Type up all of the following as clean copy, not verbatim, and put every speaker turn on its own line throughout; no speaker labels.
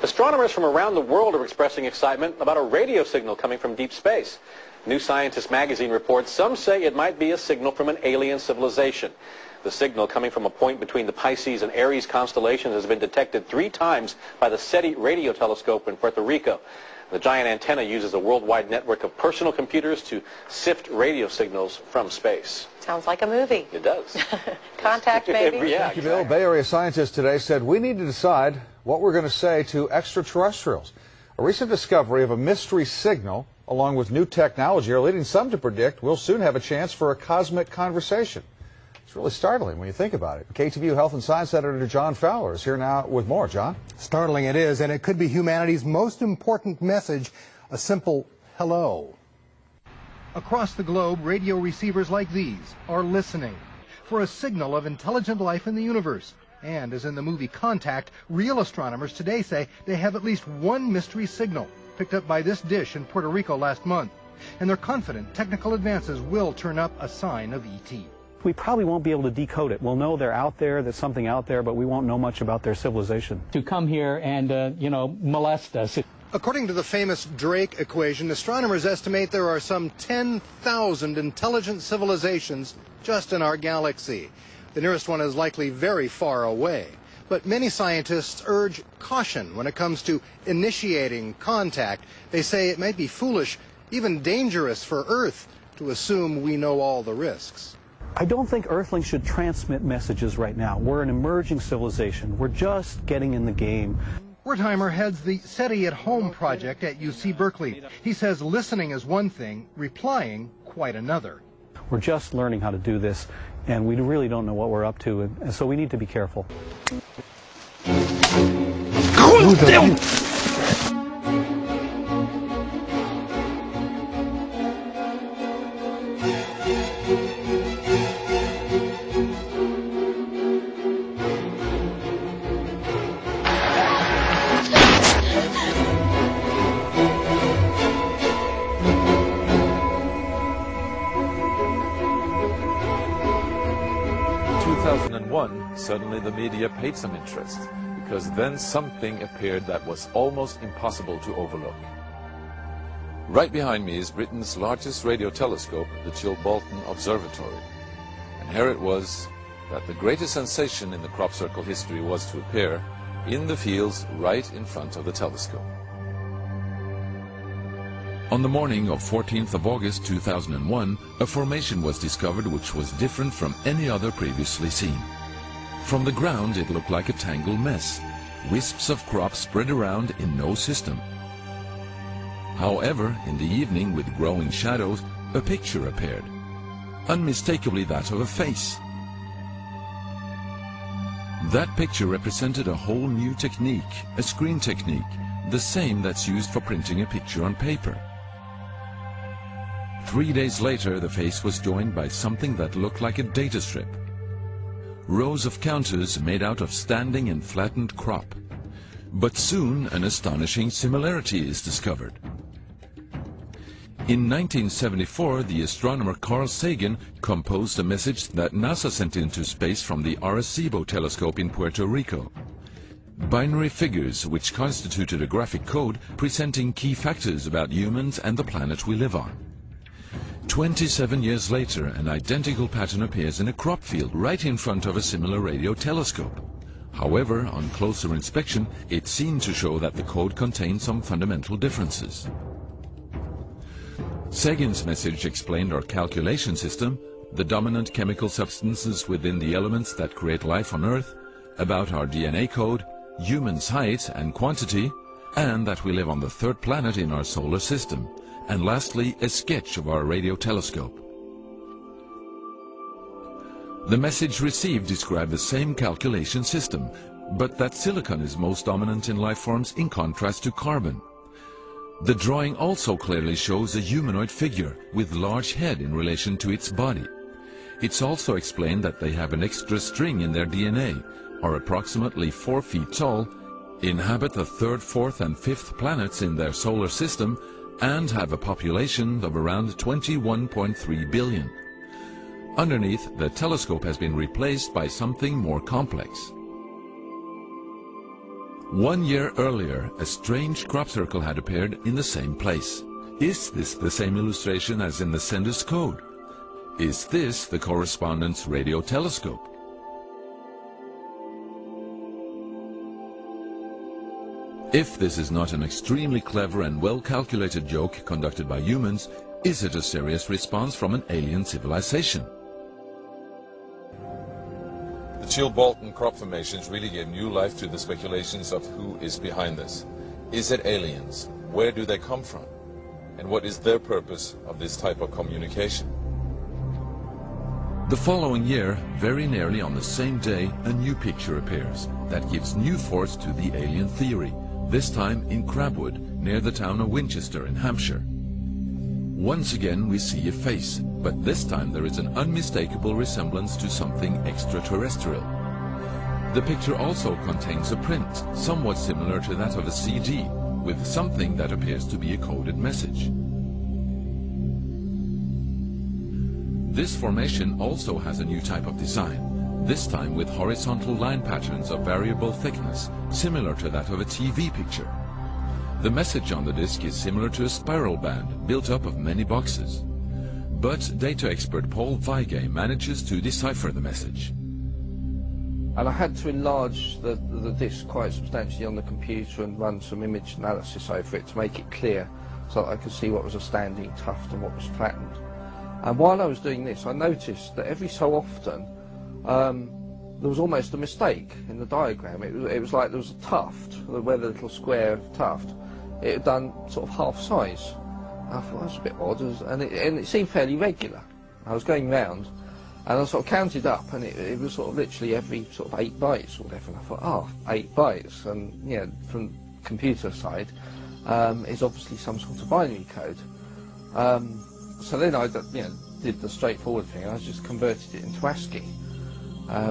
Astronomers from around the world are expressing excitement about a radio signal coming from deep space. New Scientist magazine reports some say it might be a signal from an alien civilization. The signal coming from a point between the Pisces and Aries constellations has been detected 3 times by the SETI radio telescope in Puerto Rico. The giant antenna uses a worldwide network of personal computers to sift radio signals from space.
Sounds like a movie.
It does.
Contact, maybe?
Yeah,
Thank you, Bill. Bay Area scientists today said we need to decide what we're going to say to extraterrestrials. A recent discovery of a mystery signal, along with new technology, are leading some to predict we'll soon have a chance for a cosmic conversation. It's really startling when you think about it. KTVU Health and Science Editor John Fowler is here now with more. John?
Startling it is, and it could be humanity's most important message, a simple hello. Across the globe, radio receivers like these are listening for a signal of intelligent life in the universe. And as in the movie Contact, real astronomers today say they have at least one mystery signal picked up by this dish in Puerto Rico last month. And they're confident technical advances will turn up a sign of ET.
We probably won't be able to decode it. We'll know they're out there, there's something out there, but we won't know much about their civilization.
To come here and, molest us.
According to the famous Drake equation, astronomers estimate there are some 10,000 intelligent civilizations just in our galaxy. The nearest one is likely very far away. But many scientists urge caution when it comes to initiating contact. They say it might be foolish, even dangerous for Earth to assume we know all the risks.
I don't think Earthlings should transmit messages right now. We're an emerging civilization. We're just getting in the game.
Wertheimer heads the SETI at Home project at UC Berkeley. He says listening is one thing, replying quite another.
We're just learning how to do this, and we really don't know what we're up to, and so we need to be careful.
Suddenly the media paid some interest, because then something appeared that was almost impossible to overlook. Right behind me is Britain's largest radio telescope, the Chilbolton Observatory. And here it was that the greatest sensation in the crop circle history was to appear in the fields right in front of the telescope.
On the morning of 14th of August 2001, a formation was discovered which was different from any other previously seen. From the ground it looked like a tangled mess, wisps of crop spread around in no system. However, in the evening with growing shadows, a picture appeared, unmistakably that of a face. That picture represented a whole new technique, a screen technique, the same that's used for printing a picture on paper. 3 days later, the face was joined by something that looked like a data strip. Rows of counters made out of standing and flattened crop. But soon an astonishing similarity is discovered. In 1974, the astronomer Carl Sagan composed a message that NASA sent into space from the Arecibo telescope in Puerto Rico. Binary figures which constituted a graphic code presenting key factors about humans and the planet we live on. 27 years later, an identical pattern appears in a crop field right in front of a similar radio telescope. However, on closer inspection, it seemed to show that the code contained some fundamental differences. Sagan's message explained our calculation system, the dominant chemical substances within the elements that create life on Earth, about our DNA code, humans' height and quantity, and that we live on the 3rd planet in our solar system. And lastly, a sketch of our radio telescope. The message received described the same calculation system, but that silicon is most dominant in life forms in contrast to carbon. The drawing also clearly shows a humanoid figure with large head in relation to its body. It's also explained that they have an extra string in their DNA, are approximately 4 feet tall, inhabit the 3rd, 4th and 5th planets in their solar system, and have a population of around 21.3 billion. Underneath, the telescope has been replaced by something more complex. 1 year earlier, a strange crop circle had appeared in the same place. Is this the same illustration as in the sender's code? Is this the correspondent's radio telescope? If this is not an extremely clever and well-calculated joke conducted by humans, is it a serious response from an alien civilization?
The Chilbolton crop formations really gave new life to the speculations of who is behind this. Is it aliens? Where do they come from? And what is their purpose of this type of communication?
The following year, very nearly on the same day, a new picture appears that gives new force to the alien theory, this time in Crabwood, near the town of Winchester in Hampshire. Once again we see a face, but this time there is an unmistakable resemblance to something extraterrestrial. The picture also contains a print, somewhat similar to that of a CD, with something that appears to be a coded message. This formation also has a new type of design, this time with horizontal line patterns of variable thickness, similar to that of a TV picture. The message on the disc is similar to a spiral band built up of many boxes. But data expert Paul Weige manages to decipher the message.
And I had to enlarge the disc quite substantially on the computer and run some image analysis over it to make it clear so that I could see what was a standing tuft and what was flattened. And while I was doing this, I noticed that every so often there was almost a mistake in the diagram. It was like there was a tuft, where the little square tuft, it had done sort of half size. I thought that's a bit odd, and it seemed fairly regular. I was going round, and I sort of counted up, and it was sort of literally every sort of 8 bytes or whatever. And I thought, oh, 8 bytes, and yeah, from computer side, is obviously some sort of binary code. So then I did the straightforward thing. I just converted it into ASCII,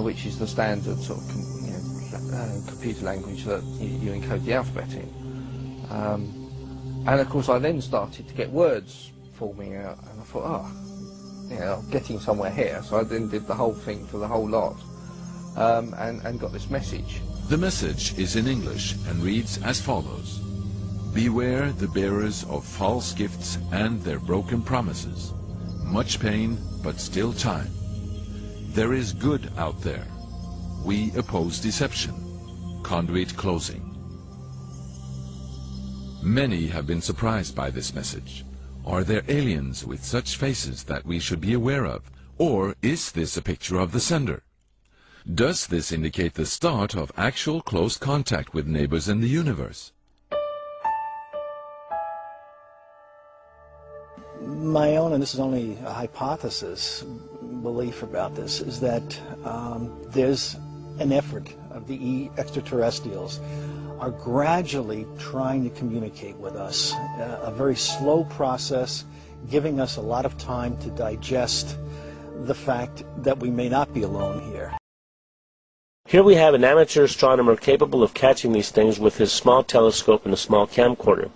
which is the standard sort of computer language that you encode the alphabet in. And of course I then started to get words forming out, and I thought, I'm getting somewhere here. So I then did the whole thing for the whole lot, and got this message.
The message is in English and reads as follows: Beware the bearers of false gifts and their broken promises. Much pain, but still time. There is good out there. We oppose deception. Conduit closing. Many have been surprised by this message. Are there aliens with such faces that we should be aware of? Or is this a picture of the sender? Does this indicate the start of actual close contact with neighbors in the universe?
My own, and this is only a hypothesis, belief about this, is that there's an effort of the extraterrestrials are gradually trying to communicate with us, a very slow process, giving us a lot of time to digest the fact that we may not be alone here.
Here we have an amateur astronomer capable of catching these things with his small telescope and a small camcorder.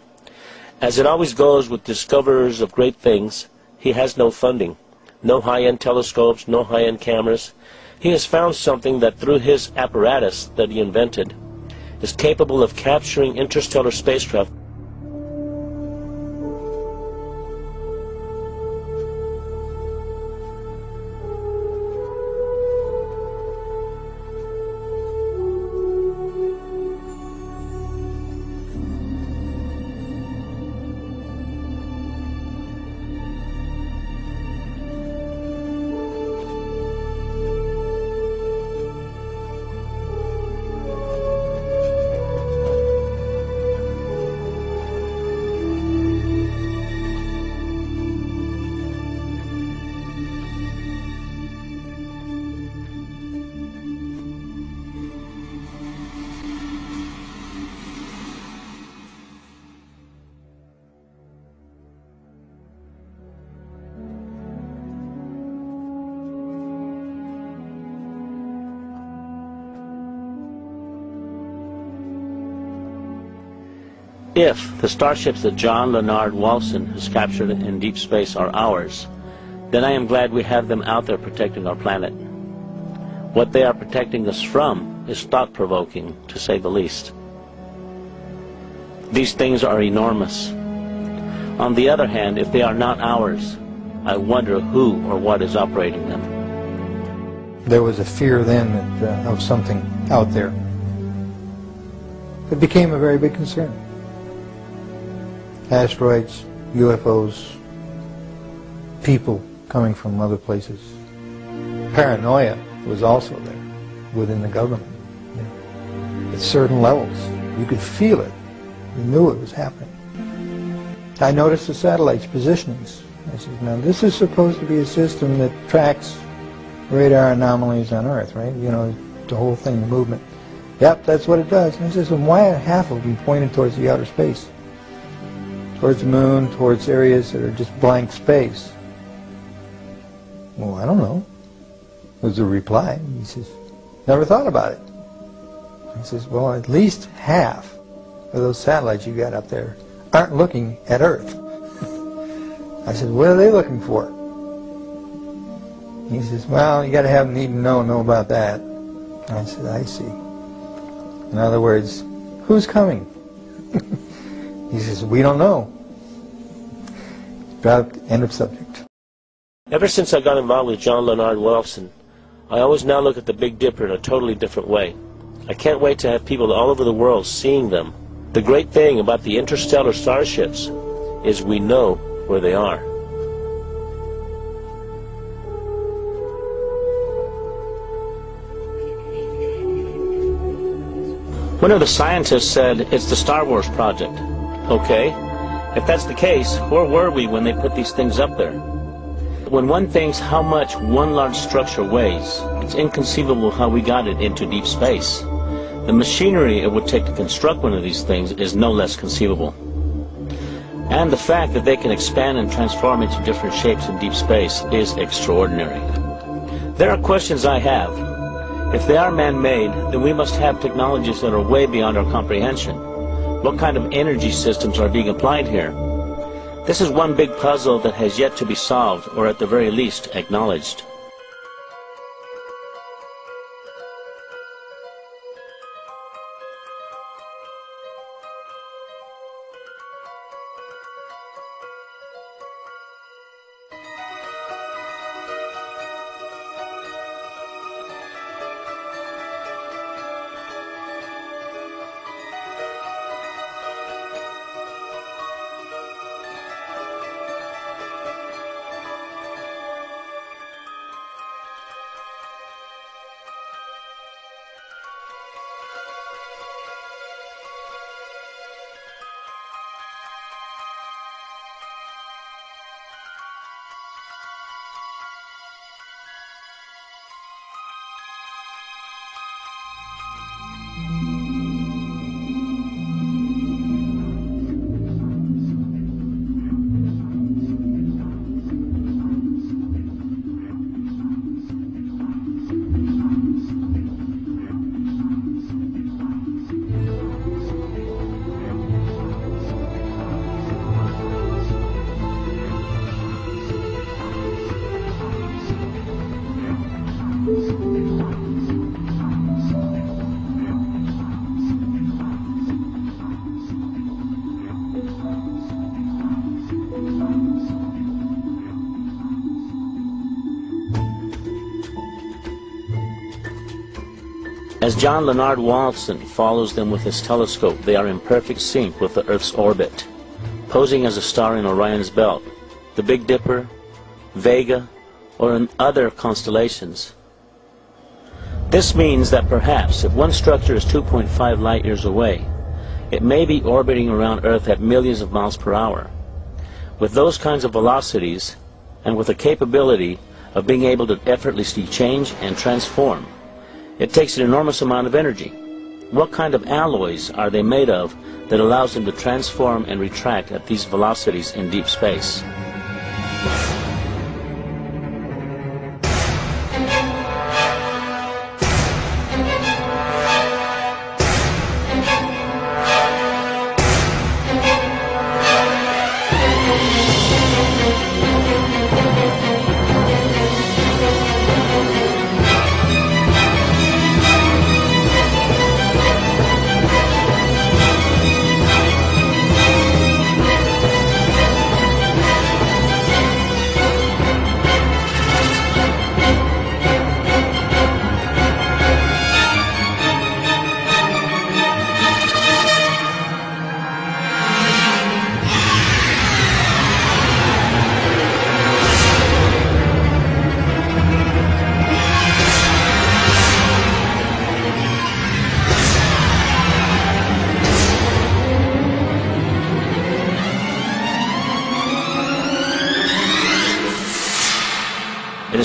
As it always goes with discoverers of great things, he has no funding, no high-end telescopes, no high-end cameras. He has found something that through his apparatus that he invented is capable of capturing interstellar spacecraft. If the starships that John Leonard Walson has captured in deep space are ours, then I am glad we have them out there protecting our planet. What they are protecting us from is thought-provoking, to say the least. These things are enormous. On the other hand, if they are not ours, I wonder who or what is operating them.
There was a fear then of something out there. It became a very big concern. Asteroids, UFOs, people coming from other places. Paranoia was also there within the government. You know, at certain levels, you could feel it. You knew it was happening. I noticed the satellites' positionings. I said, now this is supposed to be a system that tracks radar anomalies on Earth, right? You know, the whole thing, the movement. Yep, that's what it does. And I said, so why are half of them pointed towards the outer space? Towards the moon, towards areas that are just blank space? Well, I don't know, was the reply. He says, never thought about it. He says, well, at least half of those satellites you got up there aren't looking at Earth. I said, what are they looking for? He says, well, you got to have need to know about that. I said, I see. In other words, who's coming? He says, we don't know. Dropped, end of subject.
Ever since I got involved with John Leonard Walton, I always now look at the Big Dipper in a totally different way. I can't wait to have people all over the world seeing them. The great thing about the interstellar starships is we know where they are. One of the scientists said it's the Star Wars project. Okay, if that's the case, where were we when they put these things up there? When one thinks how much one large structure weighs, it's inconceivable how we got it into deep space. The machinery it would take to construct one of these things is no less conceivable. And the fact that they can expand and transform into different shapes in deep space is extraordinary. There are questions I have. If they are man-made, then we must have technologies that are way beyond our comprehension. What kind of energy systems are being applied here? This is one big puzzle that has yet to be solved, or at the very least, acknowledged. As John Leonard Walton follows them with his telescope, they are in perfect sync with the Earth's orbit, posing as a star in Orion's belt, the Big Dipper, Vega, or in other constellations. This means that perhaps if one structure is 2.5 light years away, it may be orbiting around Earth at millions of miles per hour. With those kinds of velocities, and with the capability of being able to effortlessly change and transform, it takes an enormous amount of energy. What kind of alloys are they made of that allows them to transform and retract at these velocities in deep space?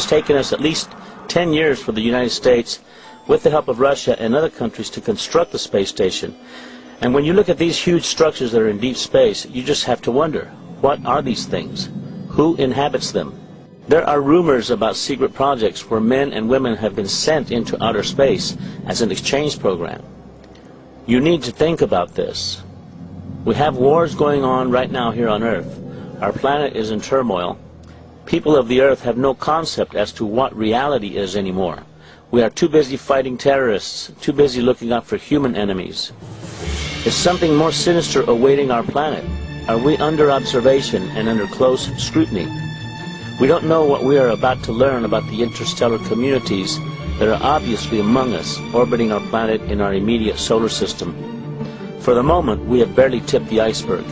has taken us at least 10 years for the United States, with the help of Russia and other countries, to construct the space station. And when you look at these huge structures that are in deep space, you just have to wonder, what are these things? Who inhabits them? There are rumors about secret projects where men and women have been sent into outer space as an exchange program. You need to think about this. We have wars going on right now here on Earth. Our planet is in turmoil. People of the Earth have no concept as to what reality is anymore. We are too busy fighting terrorists, too busy looking out for human enemies. Is something more sinister awaiting our planet? Are we under observation and under close scrutiny? We don't know what we are about to learn about the interstellar communities that are obviously among us, orbiting our planet in our immediate solar system. For the moment, we have barely tipped the iceberg.